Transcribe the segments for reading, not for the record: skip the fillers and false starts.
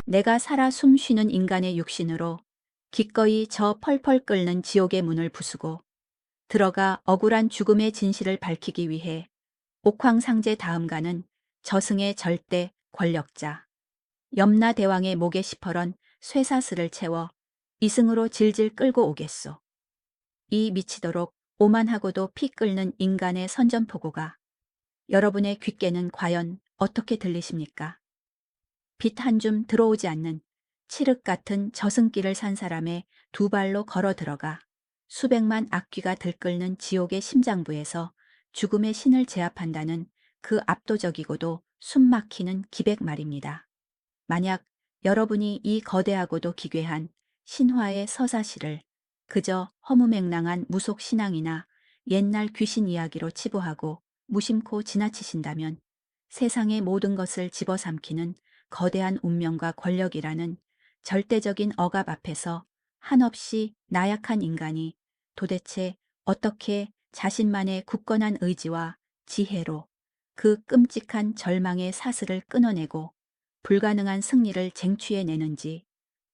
내가 살아 숨 쉬는 인간의 육신으로 기꺼이 저 펄펄 끓는 지옥의 문을 부수고 들어가 억울한 죽음의 진실을 밝히기 위해 옥황상제 다음가는 저승의 절대 권력자 염라대왕의 목에 시퍼런 쇠사슬을 채워 이승으로 질질 끌고 오겠소. 이 미치도록 오만하고도 피 끓는 인간의 선전포고가 여러분의 귓께는 과연 어떻게 들리십니까? 빛 한 줌 들어오지 않는 칠흑 같은 저승길을 산 사람의 두 발로 걸어 들어가 수백만 악귀가 들끓는 지옥의 심장부에서 죽음의 신을 제압한다는 그 압도적이고도 숨막히는 기백 말입니다. 만약 여러분이 이 거대하고도 기괴한 신화의 서사시를 그저 허무맹랑한 무속 신앙이나 옛날 귀신 이야기로 치부하고 무심코 지나치신다면 세상의 모든 것을 집어삼키는 거대한 운명과 권력이라는 절대적인 억압 앞에서 한없이 나약한 인간이 도대체 어떻게 자신만의 굳건한 의지와 지혜로 그 끔찍한 절망의 사슬을 끊어내고 불가능한 승리를 쟁취해내는지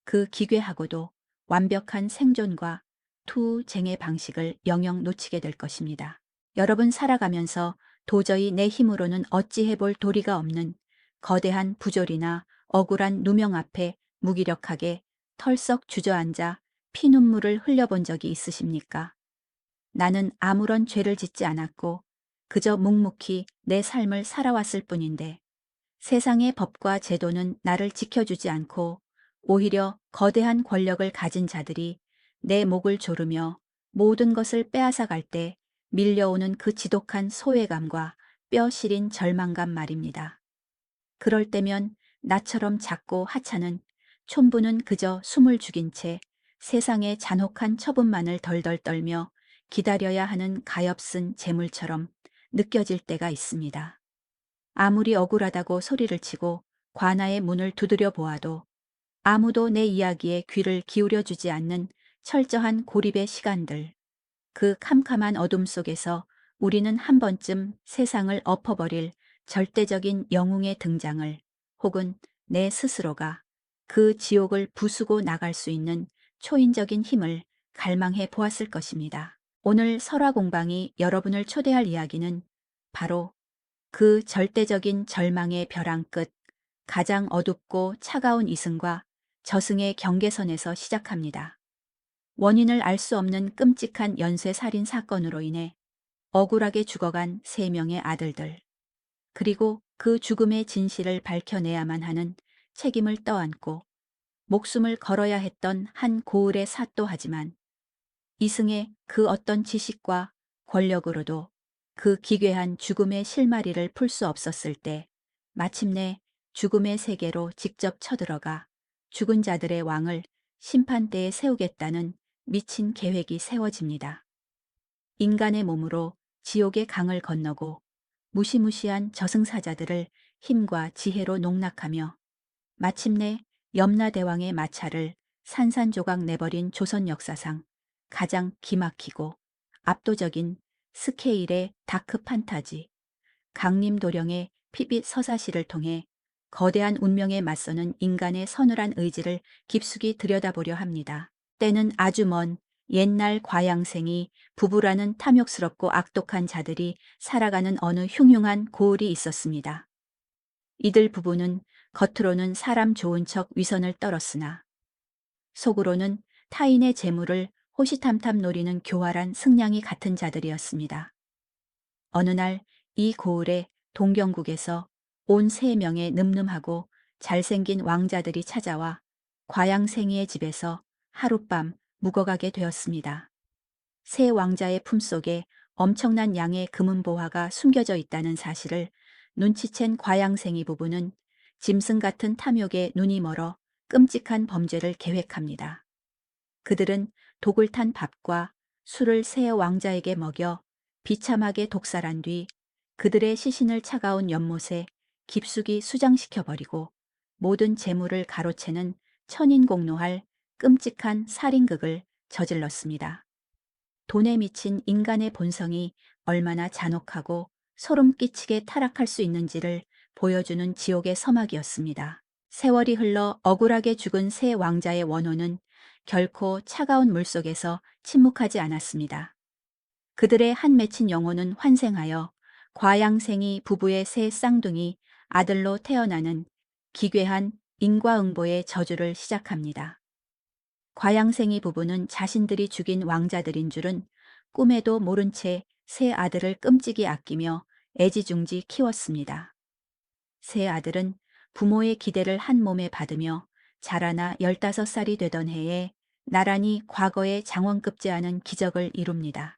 그 기괴하고도 완벽한 생존과 투쟁의 방식을 영영 놓치게 될 것입니다. 여러분 살아가면서 도저히 내 힘으로는 어찌해볼 도리가 없는 거대한 부조리나 억울한 누명 앞에 무기력하게 털썩 주저앉아 피눈물을 흘려본 적이 있으십니까? 나는 아무런 죄를 짓지 않았고 그저 묵묵히 내 삶을 살아왔을 뿐인데 세상의 법과 제도는 나를 지켜주지 않고 오히려 거대한 권력을 가진 자들이 내 목을 조르며 모든 것을 빼앗아 갈 때 밀려오는 그 지독한 소외감과 뼈 시린 절망감 말입니다. 그럴 때면 나처럼 작고 하찮은 촌부는 그저 숨을 죽인 채 세상의 잔혹한 처분만을 덜덜 떨며 기다려야 하는 가엾은 재물처럼 느껴질 때가 있습니다. 아무리 억울하다고 소리를 치고 관아의 문을 두드려 보아도 아무도 내 이야기에 귀를 기울여 주지 않는 철저한 고립의 시간들. 그 캄캄한 어둠 속에서 우리는 한 번쯤 세상을 엎어버릴 절대적인 영웅의 등장을 혹은 내 스스로가 그 지옥을 부수고 나갈 수 있는 초인적인 힘을 갈망해 보았을 것입니다. 오늘 설화공방이 여러분을 초대할 이야기는 바로 그 절대적인 절망의 벼랑 끝 가장 어둡고 차가운 이승과 저승의 경계선에서 시작합니다. 원인을 알 수 없는 끔찍한 연쇄살인 사건으로 인해 억울하게 죽어간 3명의 아들들, 그리고 그 죽음의 진실을 밝혀내야만 하는 책임을 떠안고 목숨을 걸어야 했던 한 고을의 사또하지만 이승의 그 어떤 지식과 권력으로도 그 기괴한 죽음의 실마리를 풀 수 없었을 때 마침내 죽음의 세계로 직접 쳐들어가 죽은 자들의 왕을 심판대에 세우겠다는 미친 계획이 세워집니다. 인간의 몸으로 지옥의 강을 건너고 무시무시한 저승사자들을 힘과 지혜로 농락하며 마침내 염라대왕의 마차를 산산조각 내버린 조선 역사상 가장 기막히고 압도적인 스케일의 다크 판타지 강림도령의 피빛 서사시를 통해 거대한 운명에 맞서는 인간의 서늘한 의지를 깊숙이 들여다보려 합니다. 때는 아주 먼 옛날 과양생이 부부라는 탐욕스럽고 악독한 자들이 살아가는 어느 흉흉한 고을이 있었습니다. 이들 부부는 겉으로는 사람 좋은 척 위선을 떨었으나 속으로는 타인의 재물을 호시탐탐 노리는 교활한 승냥이 같은 자들이었습니다. 어느 날 이 고을의 동경국에서 온 3명의 늠름하고 잘생긴 왕자들이 찾아와 과양생이의 집에서 하룻밤 묵어가게 되었습니다. 새 왕자의 품속에 엄청난 양의 금은보화가 숨겨져 있다는 사실을 눈치챈 과양생이 부부는 짐승 같은 탐욕에 눈이 멀어 끔찍한 범죄를 계획합니다. 그들은 독을 탄 밥과 술을 새 왕자에게 먹여 비참하게 독살한 뒤 그들의 시신을 차가운 연못에 깊숙이 수장시켜버리고 모든 재물을 가로채는 천인공노할 끔찍한 살인극을 저질렀습니다. 돈에 미친 인간의 본성이 얼마나 잔혹하고 소름 끼치게 타락할 수 있는지를 보여주는 지옥의 서막이었습니다. 세월이 흘러 억울하게 죽은 세 왕자의 원혼은 결코 차가운 물속에서 침묵하지 않았습니다. 그들의 한 맺힌 영혼은 환생하여 과양생이 부부의 새 쌍둥이 아들로 태어나는 기괴한 인과응보의 저주를 시작합니다. 과양생이 부부는 자신들이 죽인 왕자들인 줄은 꿈에도 모른 채 새 아들을 끔찍이 아끼며 애지중지 키웠습니다. 세 아들은 부모의 기대를 한 몸에 받으며 자라나 15살이 되던 해에 나란히 과거의 장원급제하는 기적을 이룹니다.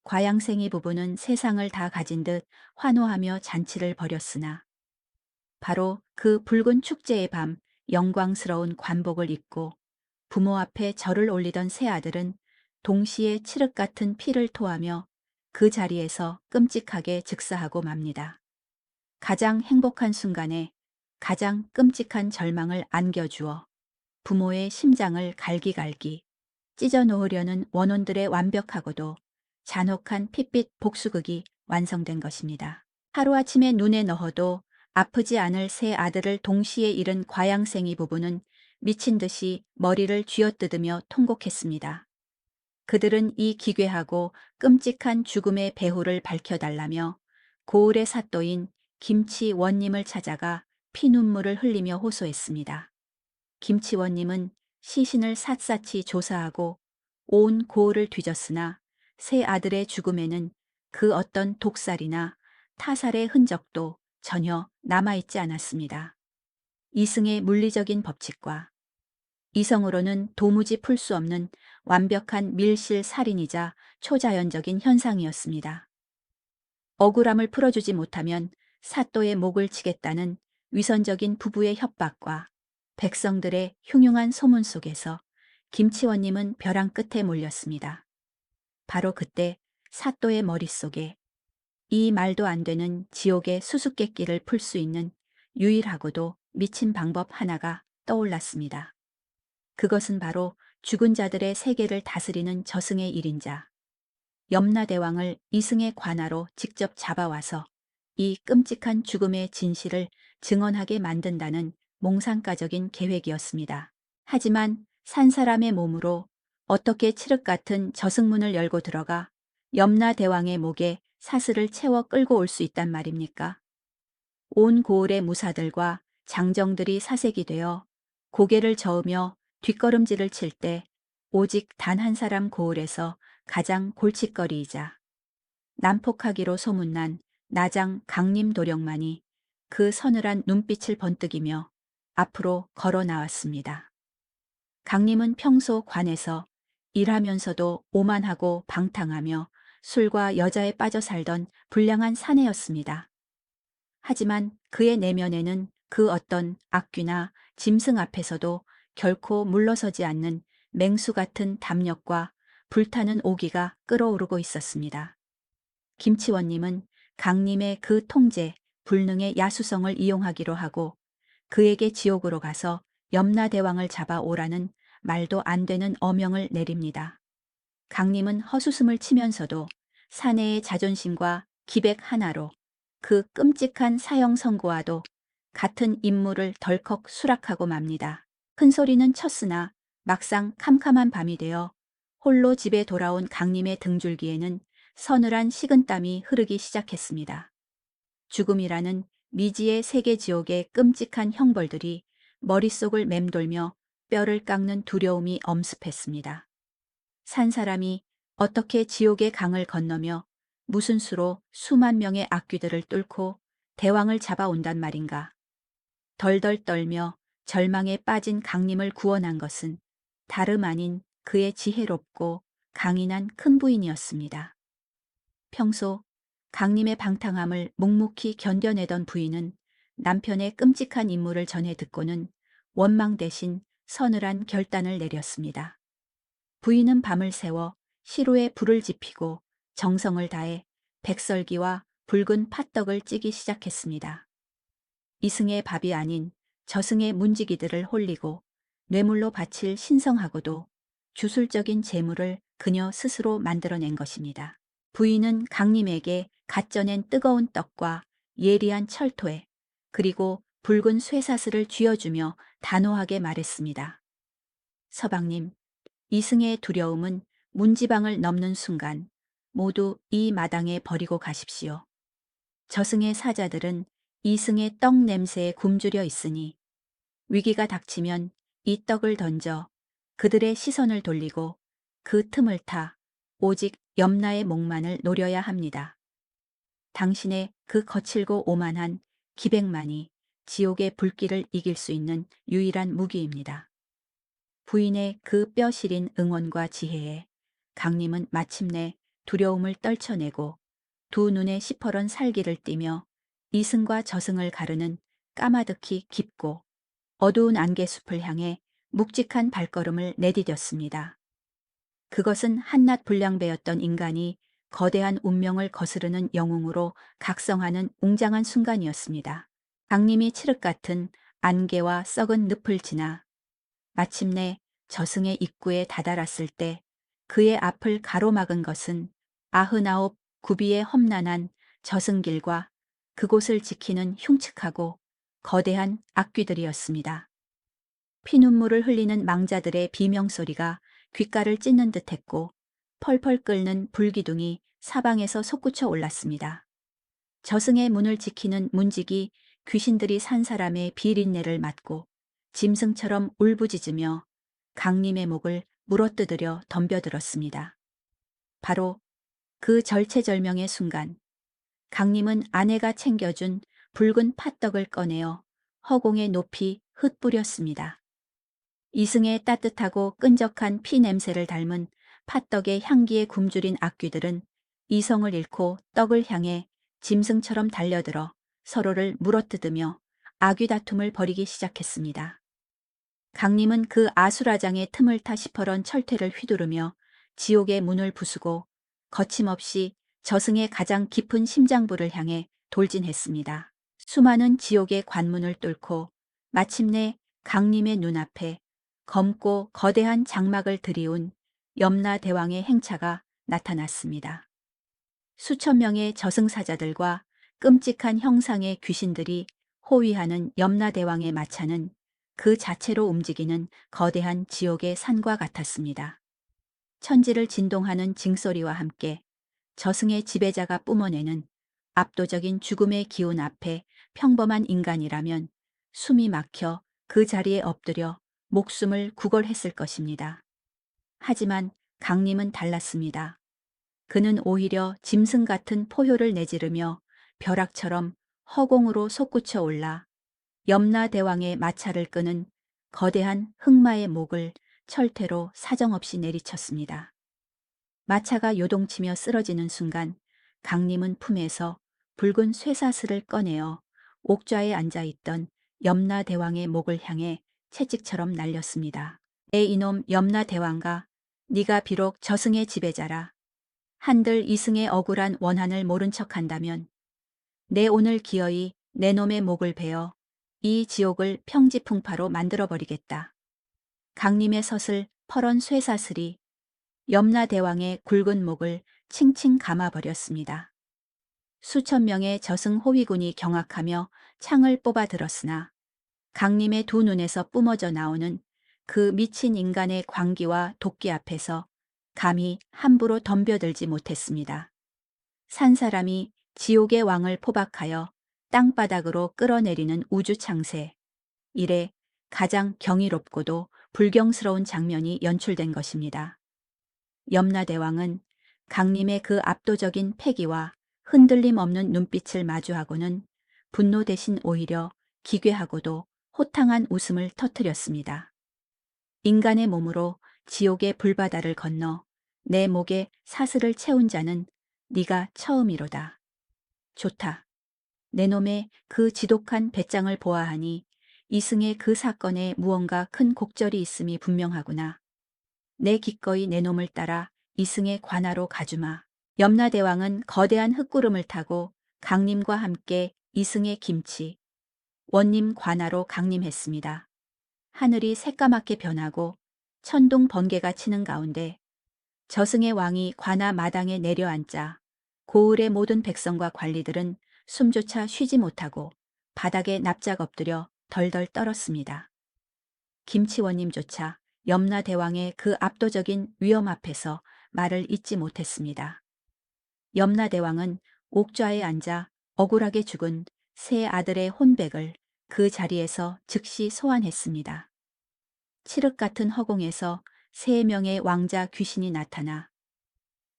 과양생이 부부는 세상을 다 가진 듯 환호하며 잔치를 벌였으나 바로 그 붉은 축제의 밤 영광스러운 관복을 입고 부모 앞에 절을 올리던 세 아들은 동시에 칠흑 같은 피를 토하며 그 자리에서 끔찍하게 즉사하고 맙니다. 가장 행복한 순간에 가장 끔찍한 절망을 안겨주어 부모의 심장을 갈기갈기 찢어 놓으려는 원혼들의 완벽하고도 잔혹한 핏빛 복수극이 완성된 것입니다. 하루아침에 눈에 넣어도 아프지 않을 세 아들을 동시에 잃은 과양생이 부부는 미친 듯이 머리를 쥐어뜯으며 통곡했습니다. 그들은 이 기괴하고 끔찍한 죽음의 배후를 밝혀달라며 고을의 사또인 김치원님을 찾아가 피눈물을 흘리며 호소했습니다. 김치원님은 시신을 샅샅이 조사하고 온 고을을 뒤졌으나 세 아들의 죽음에는 그 어떤 독살이나 타살의 흔적도 전혀 남아있지 않았습니다. 이승의 물리적인 법칙과 이성으로는 도무지 풀 수 없는 완벽한 밀실살인이자 초자연적인 현상이었습니다. 억울함을 풀어주지 못하면 사또의 목을 치겠다는 위선적인 부부의 협박과 백성들의 흉흉한 소문 속에서 김치원님은 벼랑 끝에 몰렸습니다. 바로 그때 사또의 머릿속에 이 말도 안 되는 지옥의 수수께끼를 풀 수 있는 유일하고도 미친 방법 하나가 떠올랐습니다. 그것은 바로 죽은 자들의 세계를 다스리는 저승의 일인자 염라대왕을 이승의 관하로 직접 잡아와서 이 끔찍한 죽음의 진실을 증언하게 만든다는 몽상가적인 계획이었습니다. 하지만 산 사람의 몸으로 어떻게 칠흑 같은 저승문을 열고 들어가 염라대왕의 목에 사슬을 채워 끌고 올 수 있단 말입니까? 온 고을의 무사들과 장정들이 사색이 되어 고개를 저으며 뒷걸음질을 칠 때 오직 단 한 사람 고을에서 가장 골칫거리이자 난폭하기로 소문난 나장 강림도령만이 그 서늘한 눈빛을 번뜩이며 앞으로 걸어 나왔습니다. 강림은 평소 관에서 일하면서도 오만하고 방탕하며 술과 여자에 빠져 살던 불량한 사내였습니다. 하지만 그의 내면에는 그 어떤 악귀나 짐승 앞에서도 결코 물러서지 않는 맹수 같은 담력과 불타는 오기가 끓어오르고 있었습니다. 김치원님은 강림의 그 통제, 불능의 야수성을 이용하기로 하고 그에게 지옥으로 가서 염라대왕을 잡아오라는 말도 안 되는 어명을 내립니다. 강림은 헛웃음을 치면서도 사내의 자존심과 기백 하나로 그 끔찍한 사형 선고와도 같은 임무를 덜컥 수락하고 맙니다. 큰 소리는 쳤으나 막상 캄캄한 밤이 되어 홀로 집에 돌아온 강림의 등줄기에는 서늘한 식은땀이 흐르기 시작했습니다. 죽음이라는 미지의 세계 지옥의 끔찍한 형벌들이 머릿속을 맴돌며 뼈를 깎는 두려움이 엄습했습니다. 산 사람이 어떻게 지옥의 강을 건너며 무슨 수로 수만 명의 악귀들을 뚫고 대왕을 잡아온단 말인가. 덜덜 떨며 절망에 빠진 강림을 구원한 것은 다름 아닌 그의 지혜롭고 강인한 큰 부인이었습니다. 평소 강림의 방탕함을 묵묵히 견뎌내던 부인은 남편의 끔찍한 임무를 전해 듣고는 원망 대신 서늘한 결단을 내렸습니다. 부인은 밤을 새워 시루에 불을 지피고 정성을 다해 백설기와 붉은 팥떡을 찌기 시작했습니다. 이승의 밥이 아닌 저승의 문지기들을 홀리고 뇌물로 바칠 신성하고도 주술적인 재물을 그녀 스스로 만들어낸 것입니다. 부인은 강림에게 갓 쪄낸 뜨거운 떡과 예리한 철토에 그리고 붉은 쇠사슬을 쥐어주며 단호하게 말했습니다. 서방님, 이승의 두려움은 문지방을 넘는 순간 모두 이 마당에 버리고 가십시오. 저승의 사자들은 이승의 떡 냄새에 굶주려 있으니 위기가 닥치면 이 떡을 던져 그들의 시선을 돌리고 그 틈을 타 오직 염라의 목만을 노려야 합니다. 당신의 그 거칠고 오만한 기백만이 지옥의 불길을 이길 수 있는 유일한 무기입니다. 부인의 그 뼈 시린 응원과 지혜에 강림은 마침내 두려움을 떨쳐내고 두 눈에 시퍼런 살기를 띠며 이승과 저승을 가르는 까마득히 깊고 어두운 안개숲을 향해 묵직한 발걸음을 내디뎠습니다. 그것은 한낱 불량배였던 인간이 거대한 운명을 거스르는 영웅으로 각성하는 웅장한 순간이었습니다. 강림이 칠흑 같은 안개와 썩은 늪을 지나 마침내 저승의 입구에 다다랐을 때 그의 앞을 가로막은 것은 99 구비의 험난한 저승길과 그곳을 지키는 흉측하고 거대한 악귀들이었습니다. 피눈물을 흘리는 망자들의 비명소리가 귓가를 찢는 듯했고 펄펄 끓는 불기둥이 사방에서 솟구쳐 올랐습니다. 저승의 문을 지키는 문직이 귀신들이 산 사람의 비린내를 맡고 짐승처럼 울부짖으며 강림의 목을 물어뜯으려 덤벼들었습니다. 바로 그 절체절명의 순간 강림은 아내가 챙겨준 붉은 팥떡을 꺼내어 허공에 높이 흩뿌렸습니다. 이승의 따뜻하고 끈적한 피 냄새를 닮은 팥떡의 향기에 굶주린 악귀들은 이성을 잃고 떡을 향해 짐승처럼 달려들어 서로를 물어뜯으며 아귀 다툼을 벌이기 시작했습니다. 강림은 그 아수라장의 틈을 타 시퍼런 철퇴를 휘두르며 지옥의 문을 부수고 거침없이 저승의 가장 깊은 심장부를 향해 돌진했습니다. 수많은 지옥의 관문을 뚫고 마침내 강림의 눈앞에 검고 거대한 장막을 들이운 염라대왕의 행차가 나타났습니다. 수천 명의 저승사자들과 끔찍한 형상의 귀신들이 호위하는 염라대왕의 마차는 그 자체로 움직이는 거대한 지옥의 산과 같았습니다. 천지를 진동하는 징소리와 함께 저승의 지배자가 뿜어내는 압도적인 죽음의 기운 앞에 평범한 인간이라면 숨이 막혀 그 자리에 엎드려 목숨을 구걸했을 것입니다. 하지만 강림은 달랐습니다. 그는 오히려 짐승 같은 포효를 내지르며 벼락처럼 허공으로 솟구쳐 올라 염라대왕의 마차를 끄는 거대한 흑마의 목을 철퇴로 사정없이 내리쳤습니다. 마차가 요동치며 쓰러지는 순간 강림은 품에서 붉은 쇠사슬을 꺼내어 옥좌에 앉아있던 염라대왕의 목을 향해 채찍처럼 날렸습니다. 에 이놈 염라대왕가, 네가 비록 저승의 지배자라 한들 이승의 억울한 원한을 모른 척한다면 내 오늘 기어이 내 놈의 목을 베어 이 지옥을 평지풍파로 만들어버리겠다. 강림의 서슬 퍼런 쇠사슬이 염라대왕의 굵은 목을 칭칭 감아버렸습니다. 수천 명의 저승 호위군이 경악하며 창을 뽑아 들었으나 강림의 두 눈에서 뿜어져 나오는 그 미친 인간의 광기와 도끼 앞에서 감히 함부로 덤벼들지 못했습니다. 산 사람이 지옥의 왕을 포박하여 땅바닥으로 끌어내리는 우주창세. 이래 가장 경이롭고도 불경스러운 장면이 연출된 것입니다. 염라대왕은 강림의 그 압도적인 패기와 흔들림 없는 눈빛을 마주하고는 분노 대신 오히려 기괴하고도 호탕한 웃음을 터뜨렸습니다. 인간의 몸으로 지옥의 불바다를 건너 내 목에 사슬을 채운 자는 네가 처음이로다. 좋다. 내 놈의 그 지독한 배짱을 보아하니 이승의 그 사건에 무언가 큰 곡절이 있음이 분명하구나. 내 기꺼이 내 놈을 따라 이승의 관하로 가주마. 염라대왕은 거대한 흙구름을 타고 강림과 함께 이승의 김치, 원님 관하로 강림했습니다. 하늘이 새까맣게 변하고 천둥 번개가 치는 가운데 저승의 왕이 관하 마당에 내려앉자 고을의 모든 백성과 관리들은 숨조차 쉬지 못하고 바닥에 납작 엎드려 덜덜 떨었습니다. 김치원님조차 염라대왕의 그 압도적인 위엄 앞에서 말을 잇지 못했습니다. 염라대왕은 옥좌에 앉아 억울하게 죽은 세 아들의 혼백을 그 자리에서 즉시 소환했습니다. 칠흑 같은 허공에서 세 명의 왕자 귀신이 나타나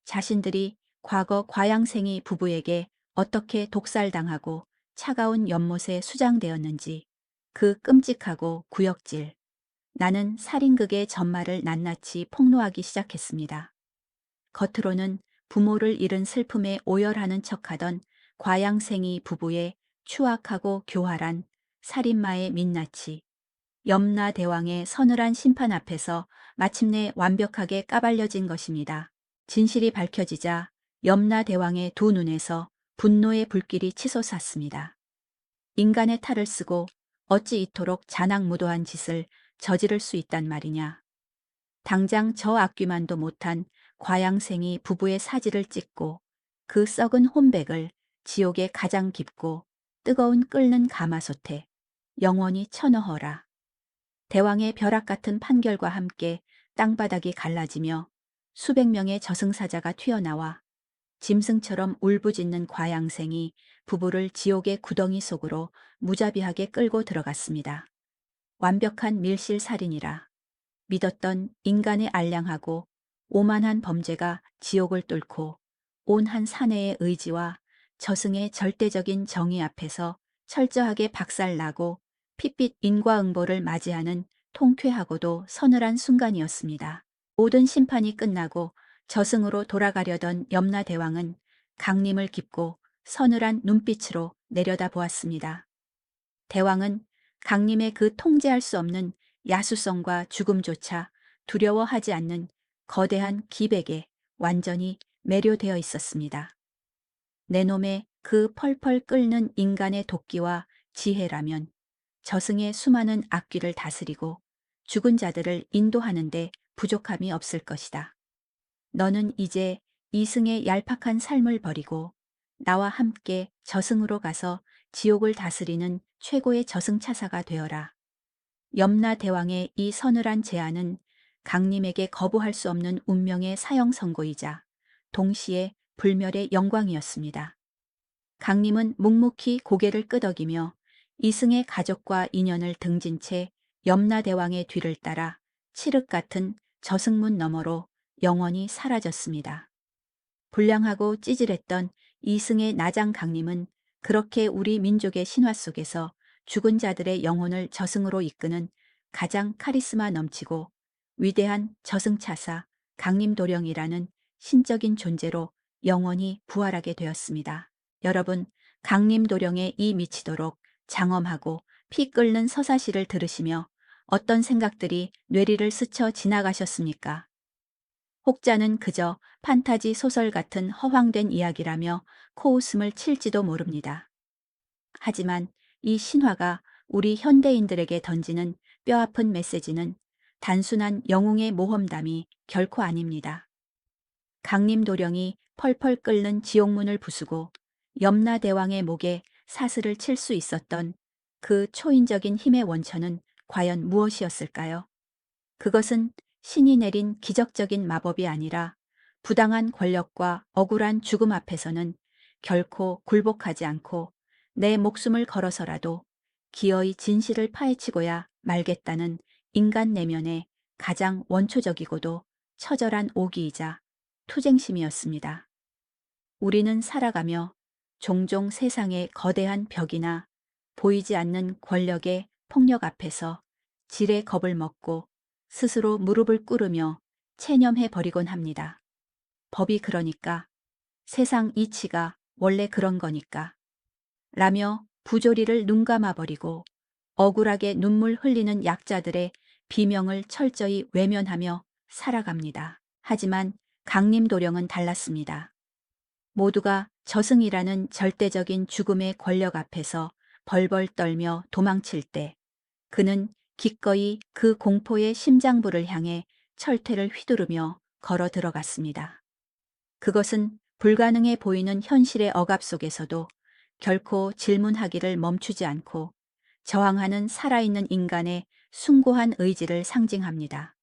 자신들이 과거 과양생이 부부에게 어떻게 독살당하고 차가운 연못에 수장되었는지 그 끔찍하고 구역질, 나는 살인극의 전말을 낱낱이 폭로하기 시작했습니다. 겉으로는 부모를 잃은 슬픔에 오열하는 척하던 과양생이 부부의 추악하고 교활한 살인마의 민낯이 염라대왕의 서늘한 심판 앞에서 마침내 완벽하게 까발려진 것입니다. 진실이 밝혀지자 염라대왕의 두 눈에서 분노의 불길이 치솟았습니다. 인간의 탈을 쓰고 어찌 이토록 잔악무도한 짓을 저지를 수 있단 말이냐. 당장 저 악귀만도 못한 과양생이 부부의 사지를 찢고 그 썩은 혼백을 지옥의 가장 깊고 뜨거운 끓는 가마솥에 영원히 쳐넣어라. 대왕의 벼락 같은 판결과 함께 땅바닥이 갈라지며 수백 명의 저승사자가 튀어나와 짐승처럼 울부짖는 과양생이 부부를 지옥의 구덩이 속으로 무자비하게 끌고 들어갔습니다. 완벽한 밀실살인이라 믿었던 인간의 알량하고 오만한 범죄가 지옥을 뚫고 온 한 사내의 의지와 저승의 절대적인 정의 앞에서 철저하게 박살나고 핏빛 인과응보를 맞이하는 통쾌하고도 서늘한 순간이었습니다. 모든 심판이 끝나고 저승으로 돌아가려던 염라대왕은 강림을 깊고 서늘한 눈빛으로 내려다보았습니다. 대왕은 강림의 그 통제할 수 없는 야수성과 죽음조차 두려워하지 않는 거대한 기백에 완전히 매료되어 있었습니다. 내 놈의 그 펄펄 끓는 인간의 도끼와 지혜라면 저승의 수많은 악귀를 다스리고 죽은 자들을 인도하는데 부족함이 없을 것이다. 너는 이제 이승의 얄팍한 삶을 버리고 나와 함께 저승으로 가서 지옥을 다스리는 최고의 저승차사가 되어라. 염라대왕의 이 서늘한 제안은 강림에게 거부할 수 없는 운명의 사형 선고이자 동시에 불멸의 영광이었습니다. 강림은 묵묵히 고개를 끄덕이며 이승의 가족과 인연을 등진 채 염라대왕의 뒤를 따라 칠흑 같은 저승문 너머로 영원히 사라졌습니다. 불량하고 찌질했던 이승의 나장 강림은 그렇게 우리 민족의 신화 속에서 죽은 자들의 영혼을 저승으로 이끄는 가장 카리스마 넘치고 위대한 저승차사 강림도령이라는 신적인 존재로 영원히 부활하게 되었습니다. 여러분, 강림도령의 이 미치도록 장엄하고 피 끓는 서사시를 들으시며 어떤 생각들이 뇌리를 스쳐 지나가셨습니까? 혹자는 그저 판타지 소설 같은 허황된 이야기라며 코웃음을 칠지도 모릅니다. 하지만 이 신화가 우리 현대인들에게 던지는 뼈아픈 메시지는 단순한 영웅의 모험담이 결코 아닙니다. 강림도령이 펄펄 끓는 지옥문을 부수고 염라대왕의 목에 사슬을 칠 수 있었던 그 초인적인 힘의 원천은 과연 무엇이었을까요? 그것은 신이 내린 기적적인 마법이 아니라 부당한 권력과 억울한 죽음 앞에서는 결코 굴복하지 않고 내 목숨을 걸어서라도 기어이 진실을 파헤치고야 말겠다는 인간 내면의 가장 원초적이고도 처절한 오기이자 투쟁심이었습니다. 우리는 살아가며 종종 세상의 거대한 벽이나 보이지 않는 권력의 폭력 앞에서 지레 겁을 먹고 스스로 무릎을 꿇으며 체념해 버리곤 합니다. 법이 그러니까, 세상 이치가 원래 그런 거니까 라며 부조리를 눈감아 버리고 억울하게 눈물 흘리는 약자들의 비명을 철저히 외면하며 살아갑니다. 하지만 강림도령은 달랐습니다. 모두가 저승이라는 절대적인 죽음의 권력 앞에서 벌벌 떨며 도망칠 때 그는 기꺼이 그 공포의 심장부를 향해 철퇴를 휘두르며 걸어 들어갔습니다. 그것은 불가능해 보이는 현실의 억압 속에서도 결코 질문하기를 멈추지 않고 저항하는 살아있는 인간의 숭고한 의지를 상징합니다.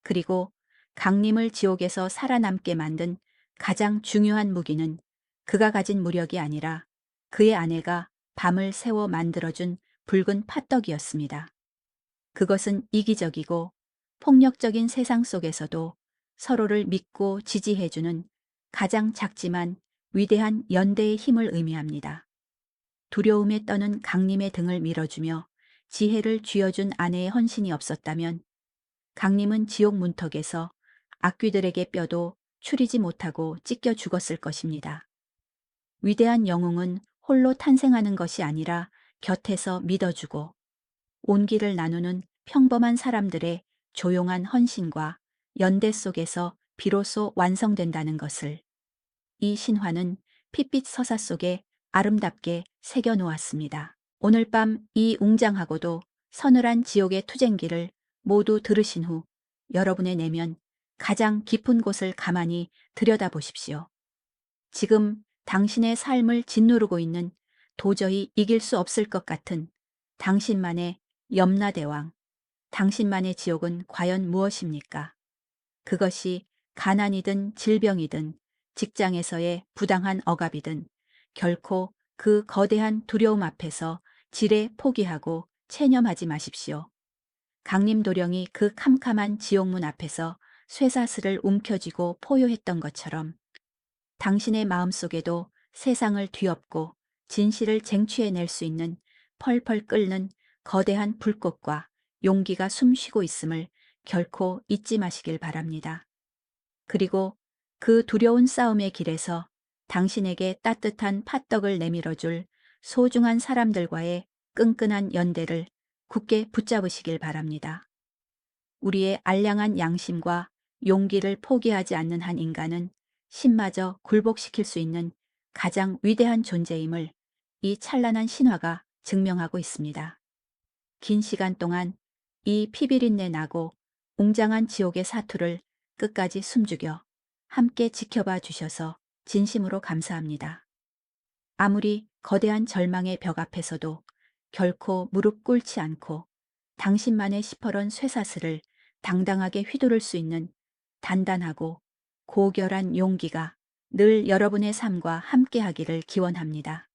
그리고 강림을 지옥에서 살아남게 만든 가장 중요한 무기는 그가 가진 무력이 아니라 그의 아내가 밤을 새워 만들어준 붉은 팥떡이었습니다. 그것은 이기적이고 폭력적인 세상 속에서도 서로를 믿고 지지해주는 가장 작지만 위대한 연대의 힘을 의미합니다. 두려움에 떠는 강림의 등을 밀어주며 지혜를 쥐어준 아내의 헌신이 없었다면 강림은 지옥 문턱에서 악귀들에게 뼈도 추리지 못하고 찢겨 죽었을 것입니다. 위대한 영웅은 홀로 탄생하는 것이 아니라 곁에서 믿어주고 온기를 나누는 평범한 사람들의 조용한 헌신과 연대 속에서 비로소 완성된다는 것을 이 신화는 핏빛 서사 속에 아름답게 새겨 놓았습니다. 오늘 밤 이 웅장하고도 서늘한 지옥의 투쟁기를 모두 들으신 후 여러분의 내면 가장 깊은 곳을 가만히 들여다보십시오. 지금 당신의 삶을 짓누르고 있는 도저히 이길 수 없을 것 같은 당신만의 염라대왕, 당신만의 지옥은 과연 무엇입니까? 그것이 가난이든 질병이든 직장에서의 부당한 억압이든 결코 그 거대한 두려움 앞에서 지레 포기하고 체념하지 마십시오. 강림도령이 그 캄캄한 지옥문 앞에서 쇠사슬을 움켜쥐고 포효했던 것처럼 당신의 마음속에도 세상을 뒤엎고 진실을 쟁취해낼 수 있는 펄펄 끓는 거대한 불꽃과 용기가 숨쉬고 있음을 결코 잊지 마시길 바랍니다. 그리고 그 두려운 싸움의 길에서 당신에게 따뜻한 팥떡을 내밀어줄 소중한 사람들과의 끈끈한 연대를 굳게 붙잡으시길 바랍니다. 우리의 알량한 양심과 용기를 포기하지 않는 한 인간은 신마저 굴복시킬 수 있는 가장 위대한 존재임을 이 찬란한 신화가 증명하고 있습니다. 긴 시간 동안 이 피비린내 나고 웅장한 지옥의 사투를 끝까지 숨죽여 함께 지켜봐 주셔서 진심으로 감사합니다. 아무리 거대한 절망의 벽 앞에서도 결코 무릎 꿇지 않고 당신만의 시퍼런 쇠사슬을 당당하게 휘두를 수 있는 단단하고 고결한 용기가 늘 여러분의 삶과 함께하기를 기원합니다.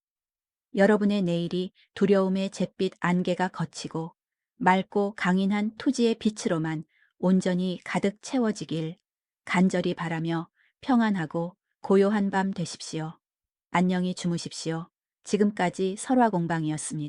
여러분의 내일이 두려움의 잿빛 안개가 걷히고 맑고 강인한 투지의 빛으로만 온전히 가득 채워지길 간절히 바라며 평안하고 고요한 밤 되십시오. 안녕히 주무십시오. 지금까지 설화공방이었습니다.